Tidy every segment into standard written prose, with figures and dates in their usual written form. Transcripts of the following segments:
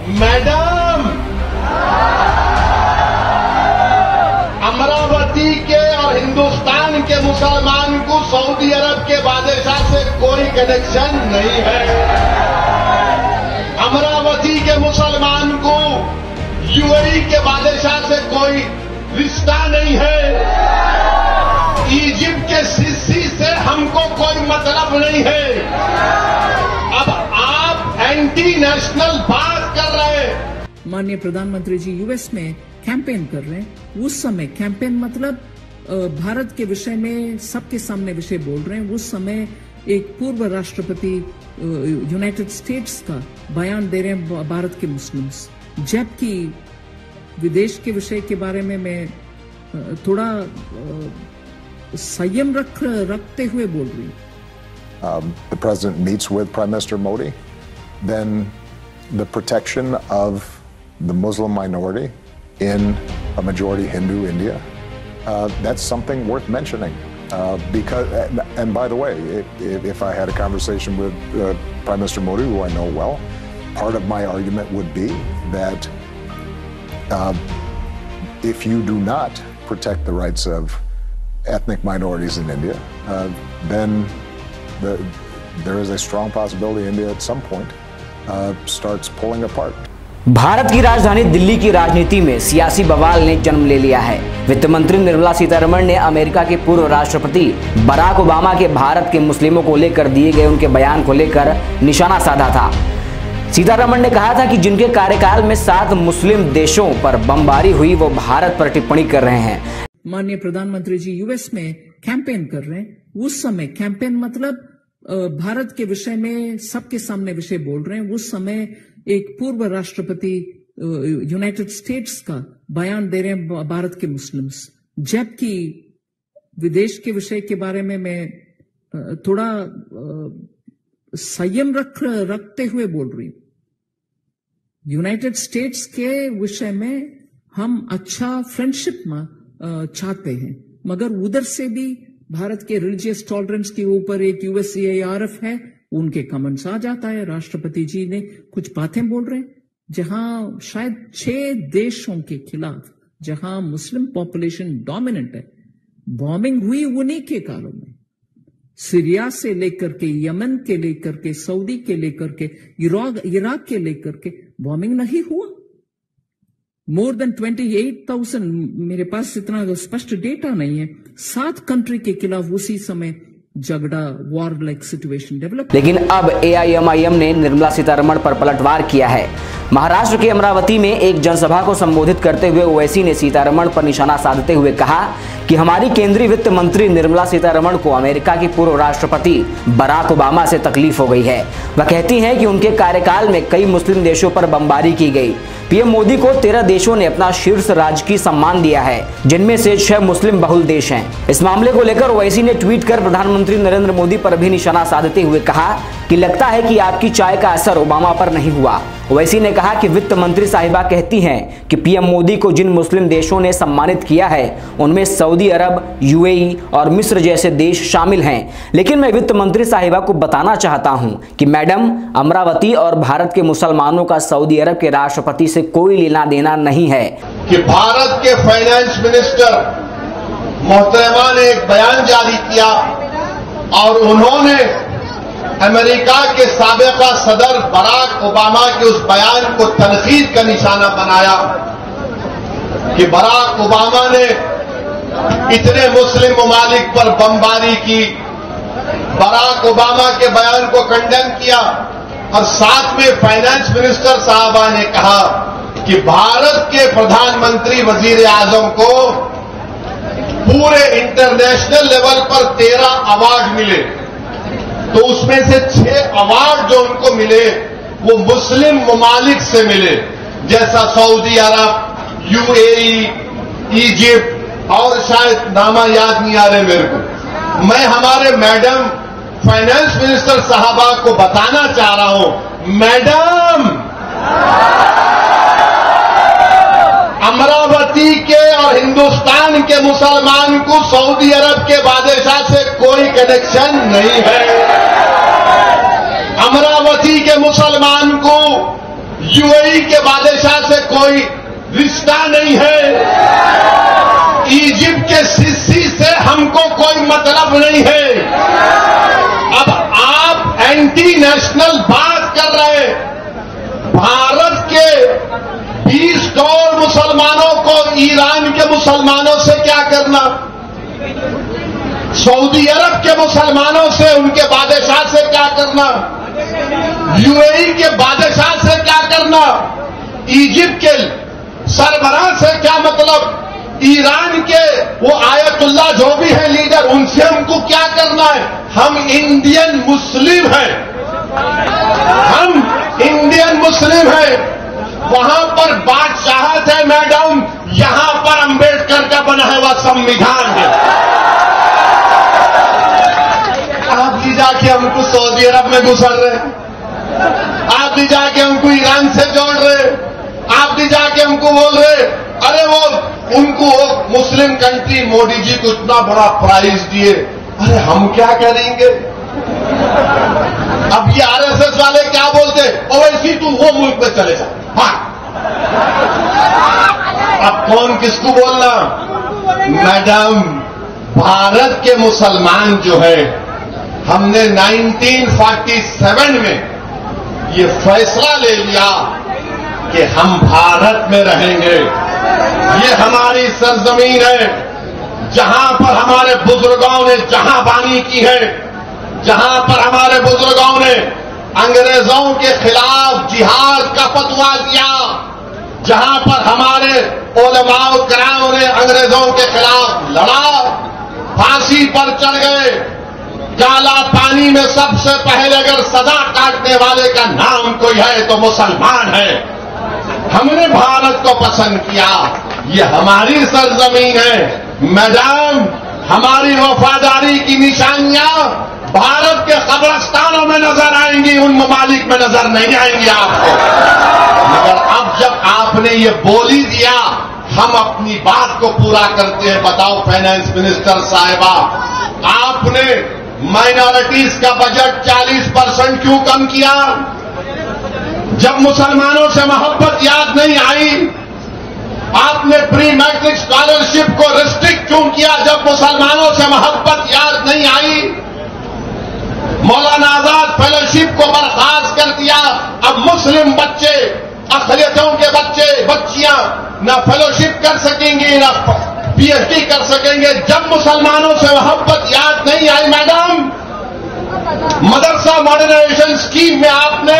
Madam, Amravati के और हिंदुस्तान के मुसलमान को सऊदी अरब के बादशाह से कोई कनेक्शन नहीं है। अमरावती के मुसलमान को यूएई के बादशाह से कोई रिश्ता नहीं है। इजिप्ट के सिसी से हमको कोई मतलब नहीं है। अब आप एंटी नेशनल बात कर रहे हैं। माननीय प्रधानमंत्री जी यूएस में कैंपेन कर रहे हैं। उस समय कैंपेन मतलब भारत के विषय में सबके सामने विषय बोल रहे हैं। उस समय एक पूर्व राष्ट्रपति यूनाइटेड स्टेट्स का बयान दे रहे हैं भारत के मुस्लिम्स, जबकि विदेश के विषय के बारे में मैं थोड़ा संयम रखते हुए बोल रही हूँ। The president meets with Prime Minister Modi, then the protection of the Muslim minority in a majority Hindu India, that's something worth mentioning. Because, and by the way, if I had a conversation with Prime Minister Modi, who I know well, part of my argument would be that if you do not protect the rights of ethnic minorities in India, then there is a strong possibility India at some point starts pulling apart. Bharat की राजधानी दिल्ली की राजनीति में सियासी बवाल ने जन्म ले लिया है। वित्त मंत्री निर्मला सीतारमण ने अमेरिका के पूर्व राष्ट्रपति बराक ओबामा के भारत के मुस्लिमों को लेकर दिए गए उनके बयान को लेकर निशाना साधा था। सीतारमण ने कहा था कि जिनके कार्यकाल में 7 मुस्लिम देशों पर बमबारी हुई वो भारत पर टिप्पणी कर रहे हैं। माननीय प्रधानमंत्री जी यूएस में कैंपेन कर रहे हैं। उस समय कैंपेन मतलब भारत के विषय में सबके सामने विषय बोल रहे हैं। उस समय एक पूर्व राष्ट्रपति यूनाइटेड स्टेट्स का बयान दे रहे हैं भारत के मुस्लिम्स, जबकि विदेश के विषय के बारे में मैं थोड़ा संयम रखते हुए बोल रही हूं। यूनाइटेड स्टेट्स के विषय में हम अच्छा फ्रेंडशिप चाहते हैं, मगर उधर से भी भारत के रिलीजियस टॉलरेंस के ऊपर एक यूएससीआईआरएफ है, उनके कमेंट्स आ जाता है। राष्ट्रपति जी ने कुछ बातें बोल रहे हैं जहां शायद 6 देशों के खिलाफ जहां मुस्लिम पॉपुलेशन डोमिनेंट है, बॉम्बिंग हुई उन्हीं के कालों में। सीरिया से लेकर के यमन के लेकर के सऊदी के लेकर के इराक के लेकर के बॉम्बिंग नहीं हुआ। मोर देन 28,000, मेरे पास इतना स्पष्ट डेटा नहीं है, 7 कंट्री के खिलाफ उसी समय झगड़ा, वॉर लाइक सिचुएशन डेवलप। लेकिन अब एआईएमआईएम ने निर्मला सीतारमण पर पलटवार किया है। महाराष्ट्र के अमरावती में एक जनसभा को संबोधित करते हुए ओवैसी ने सीतारमण पर निशाना साधते हुए कहा कि हमारी केंद्रीय वित्त मंत्री निर्मला सीतारमण को अमेरिका की पूर्व राष्ट्रपति बराक ओबामा से तकलीफ हो गई है। वह कहती हैं कि उनके कार्यकाल में कई मुस्लिम देशों पर बमबारी की गई। पीएम मोदी को 13 देशों ने अपना शीर्ष राजकीय सम्मान दिया है, जिनमें से 6 मुस्लिम बहुल देश हैं। इस मामले को लेकर ओवैसी ने ट्वीट कर प्रधानमंत्री नरेंद्र मोदी पर भी निशाना साधते हुए कहा कि लगता है कि आपकी चाय का असर ओबामा पर नहीं हुआ। ओवैसी ने कहा कि वित्त मंत्री साहिबा कहती हैं कि पीएम मोदी को जिन मुस्लिम देशों ने सम्मानित किया है उनमें सऊदी अरब, यूएई और मिस्र जैसे देश शामिल हैं। लेकिन मैं वित्त मंत्री साहिबा को बताना चाहता हूं कि मैडम, अमरावती और भारत के मुसलमानों का सऊदी अरब के राष्ट्रपति से कोई लेना देना नहीं है। कि भारत के फाइनेंस मिनिस्टर मोहतरमा ने एक बयान जारी किया और उन्होंने अमेरिका के साबिका सदर बराक ओबामा के उस बयान को तनकीद का निशाना बनाया कि बराक ओबामा ने इतने मुस्लिम ममालिक पर बमबारी की। बराक ओबामा के बयान को कंडेम किया और साथ में फाइनेंस मिनिस्टर साहबा ने कहा कि भारत के प्रधानमंत्री वजीर आजम को पूरे इंटरनेशनल लेवल पर 13 अवार्ड मिले, तो उसमें से 6 अवार्ड जो उनको मिले वो मुस्लिम ममालिक से मिले, जैसा सऊदी अरब, यूएई, इजिप्ट और शायद नामा याद नहीं आ रहे मेरे को। मैं हमारे मैडम फाइनेंस मिनिस्टर साहबा को बताना चाह रहा हूं, मैडम, अमरावती के और हिंदुस्तान के मुसलमान को सऊदी अरब के बादशाह से कोई कनेक्शन नहीं है। अमरावती के मुसलमान को यूएई के बादशाह से कोई रिश्ता नहीं है, इजिप्ट के सिसी से हमको कोई मतलब नहीं है। अब आप एंटी नेशनल बात कर रहे हैं। भारत के 20 करोड़ मुसलमानों को ईरान के मुसलमानों से क्या करना, सऊदी अरब के मुसलमानों से, उनके बादशाह से क्या करना, यूएई के बादशाह से क्या करना, इजिप्ट के सरबराह से क्या मतलब, ईरान के वो आयतुल्लाह जो भी है लीडर, उनसे हमको क्या करना है। हम इंडियन मुस्लिम हैं, हम इंडियन मुस्लिम हैं। वहां पर बादशाहत है मैडम, यहां पर अंबेडकर का बना हुआ संविधान है। आप भी जाके हमको सऊदी अरब में घुसड़ रहे, आप भी जाके हमको ईरान से जोड़ रहे, आप भी जाके हमको बोल रहे अरे वो उनको मुस्लिम कंट्री मोदी जी को इतना बड़ा प्राइज दिए, अरे हम क्या करेंगे। अब ये आरएसएस वाले क्या बोलते, और वैसे तू वो मुल्क में चले जा। हाँ, अब कौन किसको बोलना। मैडम, भारत के मुसलमान जो है, हमने 1947 में ये फैसला ले लिया कि हम भारत में रहेंगे। ये हमारी सरजमीन है, जहां पर हमारे बुजुर्गों ने जहांबानी की है, जहां पर हमारे बुजुर्गों ने अंग्रेजों के खिलाफ जिहाद का फतवा दिया, जहां पर हमारे उलमाओ कराम ने अंग्रेजों के खिलाफ लड़ा, फांसी पर चढ़ गए। काला पानी में सबसे पहले अगर सजा काटने वाले का नाम कोई है तो मुसलमान है। हमने भारत को पसंद किया, ये हमारी सरजमीन है। मैडम, हमारी वफादारी की निशानियां भारत के कब्रिस्तानों में नजर आएंगी, उन ममालिक में नजर नहीं आएंगी आपको। मगर अब जब आपने ये बोल ही दिया, हम अपनी बात को पूरा करते हैं। बताओ फाइनेंस मिनिस्टर साहिबा, आपने माइनॉरिटीज का बजट 40% क्यों कम किया? जब मुसलमानों से मोहब्बत याद नहीं आई। आपने प्री मैट्रिक स्कॉलरशिप को रिस्ट्रिक्ट क्यों किया जब मुसलमानों से मोहब्बत याद नहीं आई? मौलाना आजाद फेलोशिप को बर्खास्त कर दिया। अब मुस्लिम बच्चे, अक़लियतों के बच्चे बच्चियां न फेलोशिप कर सकेंगे न पीएचडी कर सकेंगे जब मुसलमानों से मोहब्बत याद नहीं आई। मैडम, मदरसा मॉडर्नाइजेशन स्कीम में आपने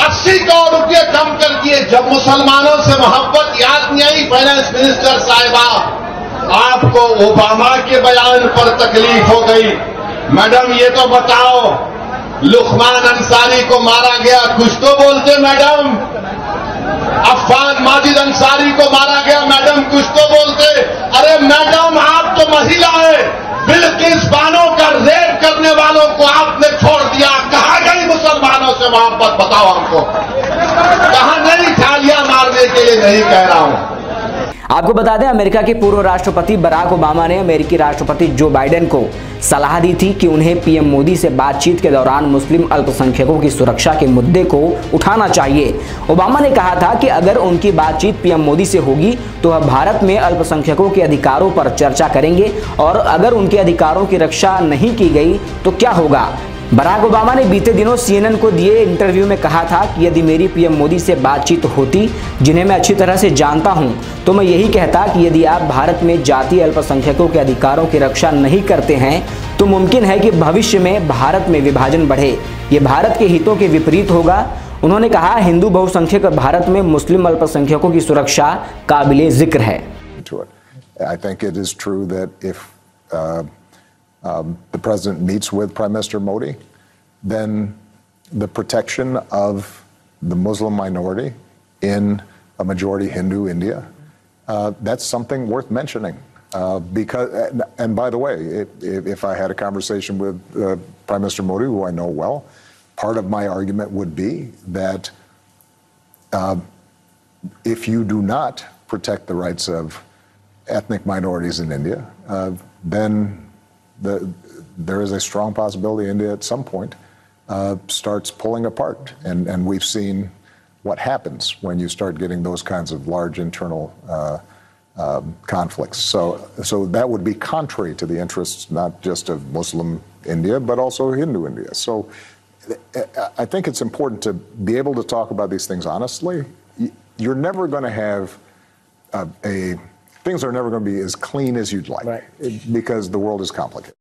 80 करोड़ रुपये कम कर दिए जब मुसलमानों से मोहब्बत याद नहीं आई। फाइनेंस मिनिस्टर साहिबा, आपको ओबामा के बयान पर तकलीफ हो गई। मैडम, ये तो बताओ, लुकमान अंसारी को मारा गया, कुछ तो बोलते मैडम। अफान माजिद अंसारी को मारा गया, मैडम कुछ तो बोलते। अरे मैडम, आप तो महिला है, बिल्किस बानो का रेप करने वालों को आपने छोड़ दिया। कहां गई मुसलमानों से मोहब्बत, बताओ हमको। कहां नहीं, थालियां मारने के लिए नहीं कह रहा हूं। आपको बता दें, अमेरिका के पूर्व राष्ट्रपति बराक ओबामा ने अमेरिकी राष्ट्रपति जो बाइडेन को सलाह दी थी कि उन्हें पीएम मोदी से बातचीत के दौरान मुस्लिम अल्पसंख्यकों की सुरक्षा के मुद्दे को उठाना चाहिए। ओबामा ने कहा था कि अगर उनकी बातचीत पीएम मोदी से होगी तो वह भारत में अल्पसंख्यकों के अधिकारों पर चर्चा करेंगे और अगर उनके अधिकारों की रक्षा नहीं की गई तो क्या होगा। बराक ओबामा ने बीते दिनों CNN को दिए इंटरव्यू में कहा था कि यदि मेरी पीएम मोदी से बातचीत होती, जिन्हें मैं अच्छी तरह से जानता हूं, तो मैं यही कहता कि यदि आप भारत में जातीय अल्पसंख्यकों के अधिकारों की रक्षा नहीं करते हैं तो मुमकिन है कि भविष्य में भारत में विभाजन बढ़े। ये भारत के हितों के विपरीत होगा। उन्होंने कहा, हिंदू बहुसंख्यक भारत में मुस्लिम अल्पसंख्यकों की सुरक्षा काबिले जिक्र है। I think it is true that if the president meets with Prime Minister Modi, then the protection of the Muslim minority in a majority Hindu India, that's something worth mentioning. Because, and by the way, if I had a conversation with Prime Minister Modi, who I know well, part of my argument would be that if you do not protect the rights of ethnic minorities in India, then there is a strong possibility India at some point starts pulling apart. And we've seen what happens when you start getting those kinds of large internal conflicts. So that would be contrary to the interests not just of Muslim India, but also Hindu India. So I think it's important to be able to talk about these things honestly. You're never going to have things are never going to be as clean as you'd like, right, because the world is complicated.